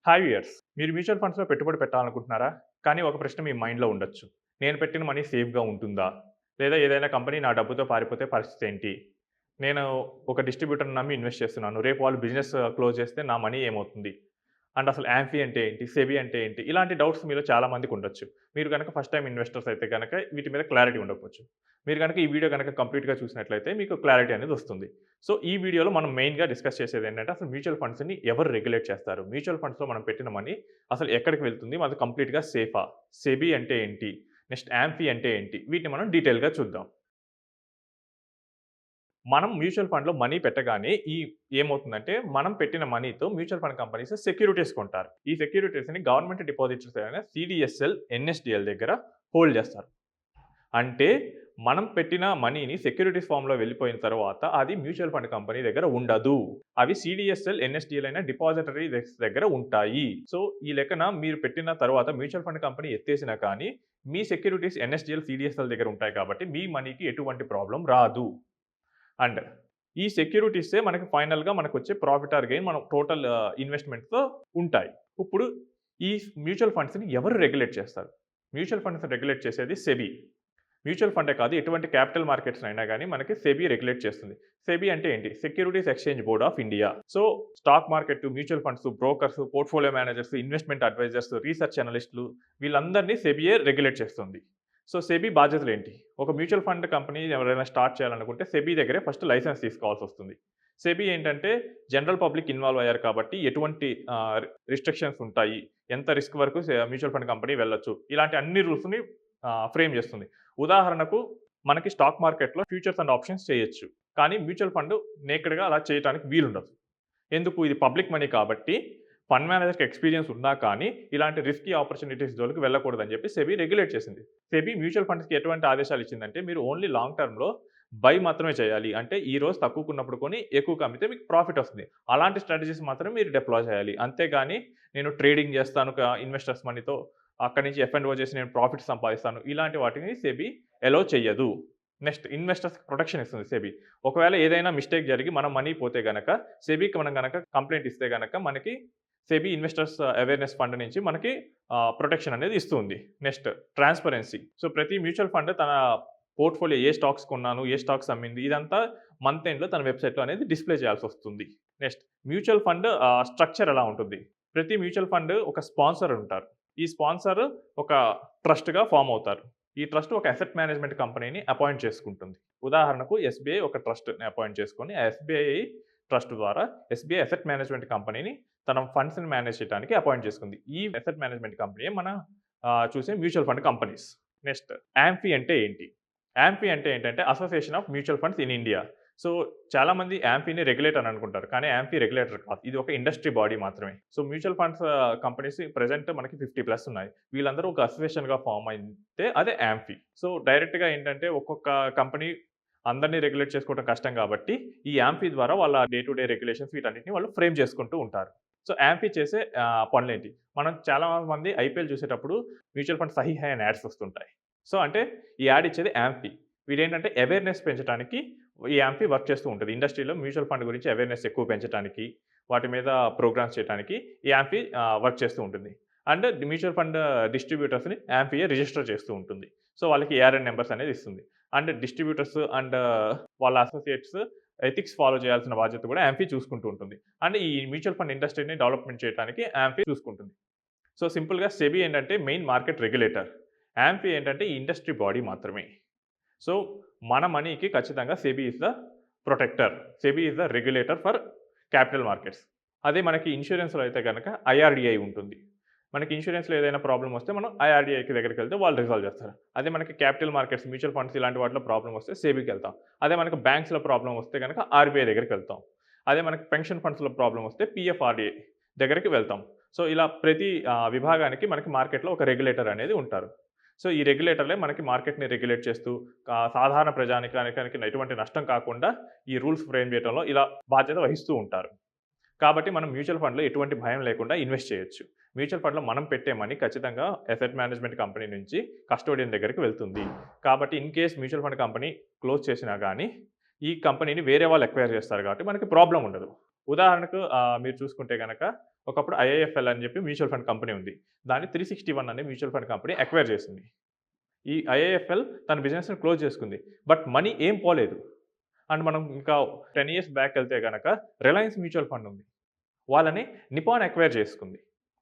Hi viewers. మీరు mutual ఫండ్స్‌లో పెట్టుబడి పెట్టాలనుకుంటున్నారా? కానీ ఒక ప్రశ్న మీ మైండ్‌లో ఉండొచ్చు. నేను పెట్టిన మనీ సేఫ్‌గా ఉంటుందా? లేదా ఏదైనా కంపెనీ నా డబ్బుతో పారిపోతే పరిస్థితి ఏంటి? నేను ఒక డిస్ట్రిబ్యూటర్‌ని నమ్మి ఇన్వెస్ట్ చేస్తున్నాను. రేపు వాళ్ళు బిజినెస్ క్లోజ్ చేస్తే నా మనీ ఏమవుతుంది? అండ్ అసలు యాంఫీ అంటే ఏంటి? సెబీ అంటే ఏంటి? ఇలాంటి డౌట్స్ మీలో చాలా మందికి ఉండొచ్చు. మీరు గనక ఫస్ట్ టైమ్ ఇన్వెస్టర్స్ అయితే గనక వీటి మీద క్లారిటీ ఉండకపోవచ్చు. మీరు గనక ఈ వీడియో గనక కంప్లీట్‌గా చూసినట్లయితే మీకు క్లారిటీ అనేది వస్తుంది. సో, ఈ వీడియోలో మనం మెయిన్‌గా డిస్కస్ చేసేదేంటంటే అసలు మ్యూచువల్ ఫండ్స్‌ని ఎవరు రెగ్యులేట్ చేస్తారు? మ్యూచువల్ ఫండ్స్‌లో మనం పెట్టిన మనీ అసలు ఎక్కడికి వెళ్తుంది? అది కంప్లీట్‌గా సేఫా? సెబీ అంటే ఏంటి? నెక్స్ట్ యాంఫీ అంటే ఏంటి? వీటిని మనం డీటెయిల్‌గా చూద్దాం. మనం మ్యూచువల్ ఫండ్‌లో మనీ పెట్టగానే ఏమవుతుందంటే, మనం పెట్టిన మనీతో మ్యూచువల్ ఫండ్ కంపెనీస్ సెక్యూరిటీస్ కొంటారు. ఈ సెక్యూరిటీస్‌ని గవర్నమెంట్ డిపాజిటరీస్ అయిన సీడీఎస్ఎల్, ఎన్ఎస్‌డీఎల్ దగ్గర హోల్డ్ చేస్తారు. అంటే మనం పెట్టిన మనీని సెక్యూరిటీస్ ఫార్మ్‌లో వెళ్ళిపోయిన తర్వాత అది మ్యూచువల్ ఫండ్ కంపెనీ దగ్గర ఉండదు. అవి సీడీఎస్ఎల్, ఎన్ఎస్‌డీఎల్ అయిన డిపాజిటరీ దగ్గర ఉంటాయి. సో, ఈ లెక్కన మీరు పెట్టిన తర్వాత మ్యూచువల్ ఫండ్ కంపెనీ ఎత్తేసినా కానీ, మీ సెక్యూరిటీస్ ఎన్ఎస్‌డీఎల్, సీడీఎస్ఎల్ దగ్గర ఉంటాయి కాబట్టి మీ మనీకి ఎటువంటి ప్రాబ్లమ్ రాదు. అండ్ ఈ సెక్యూరిటీసే మనకి ఫైనల్‌గా మనకొచ్చే ప్రాఫిట్ ఆర్ గెయిన్ మనం టోటల్ ఇన్వెస్ట్‌మెంట్‌తో ఉంటాయి. ఇప్పుడు ఈ మ్యూచువల్ ఫండ్స్‌ని ఎవరు రెగ్యులేట్ చేస్తారు? మ్యూచువల్ ఫండ్స్‌ని రెగ్యులేట్ చేసేది సెబీ. మ్యూచువల్ ఫండే కాదు ఎటువంటి క్యాపిటల్ మార్కెట్స్ అయినా గాని మనకి సెబీ రెగ్యులేట్ చేస్తుంది. సెబీ అంటే ఏంటి? Securities exchange board of India. So, stock market, mutual funds, brokers, portfolio managers, investment advisers, research అనలిస్ట్‌లు వీళ్ళందరినీ సెబీయే రెగ్యులేట్ చేస్తుంది. సో, సెబీ బాధ్యతలేంటి? ఒక మ్యూచువల్ ఫండ్ కంపెనీ ఎవరైనా స్టార్ట్ చేయాలనుకుంటే సెబీ దగ్గరే ఫస్ట్ లైసెన్స్ తీసుకోవాల్సొస్తుంది. సెబీ ఏంటంటే జనరల్ పబ్లిక్ ఇన్వాల్వ్ అయ్యారు కాబట్టి ఎటువంటి రిస్ట్రిక్షన్స్ ఉంటాయి. ఎంత రిస్క్ వరకు మ్యూచువల్ ఫండ్ కంపెనీ వెళ్ళొచ్చు. ఇలాంటి అన్ని రూల్స్‌ని ఫ్రేమ్ చేస్తుంది. ఉదాహరణకు మనకి స్టాక్ మార్కెట్‌లో ఫ్యూచర్స్ అండ్ ఆప్షన్స్ చేయొచ్చు. కానీ మ్యూచువల్ ఫండ్ నేకెడ్‌గా అలా చేయటానికి వీలుండదు. ఎందుకు? ఇది పబ్లిక్ మనీ కాబట్టి ఫండ్ మేనేజర్‌కి ఎక్స్‌పీరియన్స్ ఉన్నా కానీ ఇలాంటి రిస్కీ ఆపర్చునిటీస్ జోలికి వెళ్ళకూడదని చెప్పి సెబీ రెగ్యులేట్ చేసింది. సెబీ మ్యూచువల్ ఫండ్స్‌కి ఎటువంటి ఆదేశాలు ఇచ్చిందంటే మీరు ఓన్లీ లాంగ్ టర్మ్‌లో బై మాత్రమే చేయాలి. అంటే ఈ రోజు తక్కువకున్నప్పుడు కొని ఎక్కువకి అమ్మితే మీకు ప్రాఫిట్ వస్తుంది. అలాంటి స్ట్రాటజీస్ మాత్రమే మీరు డిప్లాయ్ చేయాలి. అంతేగాని నేను ట్రేడింగ్ చేస్తాను ఇన్వెస్టర్స్ మనీతో అక్కడి నుంచి ఎఫ్ అండ్ ఓ చేసి నేను ప్రాఫిట్ సంపాదిస్తాను. ఇలాంటి వాటిని సెబీ అలౌ చెయ్యదు. నెక్స్ట్ ఇన్వెస్టర్స్‌కి ప్రొటెక్షన్ ఇస్తుంది సెబీ. ఒకవేళ ఏదైనా మిస్టేక్ జరిగి మన మనీ పోతే గనక సెబీకి మనం గనక కంప్లెయింట్ ఇస్తే గనక మనకి సెబీ ఇన్వెస్టర్స్ అవేర్‌నెస్ ఫండ్ నుంచి మనకి ప్రొటెక్షన్ అనేది ఇస్తుంది. Next transparency. సో, ప్రతి మ్యూచువల్ ఫండ్ తన పోర్ట్‌ఫోలియో ఏ స్టాక్స్ కొన్నాను, ఏ స్టాక్స్ అమ్మింది ఇదంతా మంత్ ఎండ్‌లో తన వెబ్‌సైట్‌లో అనేది డిస్‌ప్లే చేయాల్సొస్తుంది. నెక్స్ట్ మ్యూచువల్ ఫండ్ స్ట్రక్చర్ ఎలా ఉంటుంది? ప్రతి మ్యూచువల్ ఫండ్ ఒక స్పాన్సర్ ఉంటారు. ఈ స్పాన్సర్ ఒక ట్రస్ట్‌గా ఫార్మ్ అవుతారు. ఈ ట్రస్ట్ ఒక అసెట్ మేనేజ్మెంట్ కంపెనీని అపాయింట్ చేసుకుంటుంది. ఉదాహరణకు ఎస్‌బీఐ ఒక ట్రస్ట్‌ని అపాయింట్ చేసుకొని, ఆ ఎస్‌బీఐ ట్రస్ట్ ద్వారా ఎస్‌బీఐ అసెట్ మేనేజ్మెంట్ కంపెనీని తన ఫండ్స్‌ని మేనేజ్ చేయడానికి అపాయింట్ చేసుకుంది. ఈ అసెట్ మేనేజ్మెంట్ కంపెనీయే మన చూసే mutual fund companies. Next amphi అంటే ఏంటి? యాంఫీ అంటే ఏంటంటే association of mutual funds in India. So, చాలామంది యాంఫీని రెగ్యులేటర్ అని అనుకుంటారు. కానీ యాంఫీ రెగ్యులేటర్ కాదు. ఇది ఒక ఇండస్ట్రీ బాడీ మాత్రమే. So, mutual funds companies present మనకి 50+ ఉన్నాయి. వీళ్ళందరూ ఒక అసోసియేషన్‌గా ఫార్మ్ అయితే అదే యాంఫీ. సో, డైరెక్ట్‌గా ఏంటంటే ఒక్కొక్క కంపెనీ అందరిని రెగ్యులేట్ చేసుకోవడం కష్టం కాబట్టి, ఈ యాంఫీ ద్వారా వాళ్ళ డే టు డే రెగ్యులేషన్స్ వీటన్నిటిని వాళ్ళు ఫ్రేమ్ చేసుకుంటూ ఉంటారు. సో, యాంఫీ చేసే పనులేంటి? మనం చాలా మంది ఐపీఎల్ చూసేటప్పుడు మ్యూచువల్ ఫండ్ సహీ హై అని యాడ్స్ వస్తుంటాయి. సో, అంటే ఈ యాడ్ ఇచ్చేది యాంఫీ. వీడేంటంటే అవేర్‌నెస్ పెంచడానికి ఈ యాంఫీ వర్క్ చేస్తూ ఉంటది. ఇండస్ట్రీలో మ్యూచువల్ ఫండ్ గురించి అవేర్‌నెస్ ఎక్కువ పెంచటానికి, వాటి మీద ప్రోగ్రామ్స్ చేయటానికి ఈ యాంఫీ వర్క్ చేస్తూ ఉంటుంది. అండ్ మ్యూచువల్ ఫండ్ డిస్ట్రిబ్యూటర్స్‌ని యాంఫీయే రిజిస్టర్ చేస్తూ ఉంటుంది. సో, వాళ్ళకి ఏఆర్ఎన్ నంబర్స్ అనేది ఇస్తుంది. అండ్ డిస్ట్రిబ్యూటర్స్ అండ్ వాళ్ళ అసోసియేట్స్ ఎథిక్స్ ఫాలో చేయాల్సిన బాధ్యత కూడా యాంఫీ చూసుకుంటూ ఉంటుంది. అండ్ ఈ మ్యూచువల్ ఫండ్ ఇండస్ట్రీని డెవలప్‌మెంట్ చేయడానికి యాంఫీ చూసుకుంటుంది. సో, సింపుల్‌గా సెబీ ఏంటంటే మెయిన్ మార్కెట్ రెగ్యులేటర్. యాంఫీ ఏంటంటే ఈ ఇండస్ట్రీ బాడీ మాత్రమే. సో, మన మనీకి ఖచ్చితంగా SEBI is the protector. SEBI is the regulator for capital markets. అదే మనకి ఇన్స్యూరెన్స్‌లో అయితే గనక ఐఆర్‌డీఐ ఉంటుంది. మనకి ఇన్స్యూరెన్స్‌లో ఏదైనా ప్రాబ్లమ్ వస్తే మనం ఐఆర్‌డీఐకి దగ్గరికెళ్తే వాళ్ళు రిజాల్వ్ చేస్తారు. అదే మనకి క్యాపిటల్ మార్కెట్స్, మ్యూచువల్ ఫండ్స్ ఇలాంటి వాటిలో ప్రాబ్లమ్ వస్తే సెబీకెళ్తాం. అదే మనకి బ్యాంక్స్‌లో ప్రాబ్లమ్ వస్తే గనక ఆర్‌బీఐ దగ్గరికెళ్తాం. అదే మనకి పెన్షన్ ఫండ్స్‌లో ప్రాబ్లమ్ వస్తే పీఎఫ్ఆర్‌డీఐ దగ్గరికి వెళ్తాం. సో, ఇలా ప్రతి విభాగానికి మనకి మార్కెట్‌లో ఒక రెగ్యులేటర్ అనేది ఉంటారు. సో, ఈ రెగ్యులేటర్లే మనకి మార్కెట్‌ని రెగ్యులేట్ చేస్తూ సాధారణ ప్రజానీకానికి ఎటువంటి నష్టం కాకుండా ఈ రూల్స్ ఫ్రేమ్ చేయడంలో ఇలా బాధ్యత వహిస్తూ ఉంటారు. కాబట్టి మనం మ్యూచువల్ ఫండ్‌లో ఎటువంటి భయం లేకుండా ఇన్వెస్ట్ చేయొచ్చు. మ్యూచువల్ ఫండ్‌లో మనం పెట్టే మనీ ఖచ్చితంగా అసెట్ మేనేజ్మెంట్ కంపెనీ నుంచి కస్టోడియన్ దగ్గరికి వెళ్తుంది. కాబట్టి in case mutual fund company close చేసినా గానీ, ఈ కంపెనీని వేరే వాళ్ళు అక్వైర్ చేస్తారు కాబట్టి మనకి ప్రాబ్లమ్ ఉండదు. ఉదాహరణకు మీరు చూసుకుంటే గనక ఒకప్పుడు ఐఐఎఫ్ఎల్ అని చెప్పి మ్యూచువల్ ఫండ్ కంపెనీ ఉంది. దాన్ని 361 అనే మ్యూచువల్ ఫండ్ కంపెనీ అక్వైర్ చేసింది. ఈ ఐఐఎఫ్ఎల్ తన బిజినెస్‌ని క్లోజ్ చేసుకుంది. బట్ మనీ ఏం పోలేదు. అండ్ మనం ఇంకా 10 ఇయర్స్ బ్యాక్ వెళ్తే గనక రిలయన్స్ మ్యూచువల్ ఫండ్ ఉంది. వాళ్ళని నిపాన్ అక్వైర్ చేసుకుంది.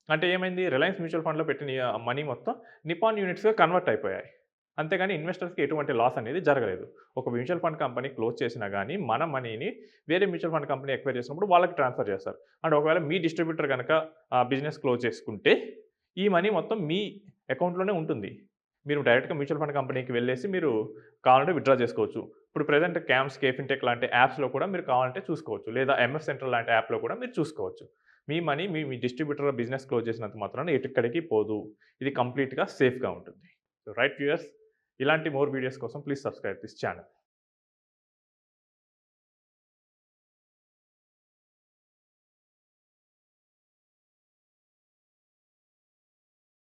అంటే ఏమైంది? రిలయన్స్ మ్యూచువల్ ఫండ్‌లో పెట్టిన మనీ మొత్తం నిపాన్ యూనిట్స్‌గా కన్వర్ట్ అయిపోయాయి. అంతేగాని ఇన్వెస్టర్స్‌కి ఎటువంటి లాస్ అనేది జరగలేదు. ఒక మ్యూచువల్ ఫండ్ కంపెనీ క్లోజ్ చేసినా గానీ, మన మనీని వేరే మ్యూచువల్ ఫండ్ కంపెనీ అక్వైర్ చేసినప్పుడు వాళ్ళకి ట్రాన్స్‌ఫర్ చేస్తారు. అండ్ ఒకవేళ మీ డిస్ట్రిబ్యూటర్ గనక బిజినెస్ క్లోజ్ చేసుకుంటే, ఈ మనీ మొత్తం మీ అకౌంట్‌లోనే ఉంటుంది. మీరు డైరెక్ట్‌గా మ్యూచువల్ ఫండ్ కంపెనీకి వెళ్ళేసి మీరు కావాలంటే విత్‌డ్రా చేసుకోవచ్చు. ఇప్పుడు ప్రెజెంట్ క్యామ్స్, కేఫిన్టెక్ లాంటి యాప్స్‌లో కూడా మీరు కావాలంటే చూసుకోవచ్చు. లేదా ఎంఎఫ్ సెంట్రల్ లాంటి యాప్‌లో కూడా మీరు చూసుకోవచ్చు. మీ మనీ మీ డిస్ట్రిబ్యూటర్ బిజినెస్ క్లోజ్ చేసినంత మాత్రాన ఎక్కడికి పోదు. ఇది కంప్లీట్‌గా సేఫ్‌గా ఉంటుంది. సో రైట్ వ్యూయర్స్, ఇలాంటి మోర్ వీడియోస్ కోసం ప్లీజ్ సబ్స్క్రైబ్ దిస్ ఛానెల్.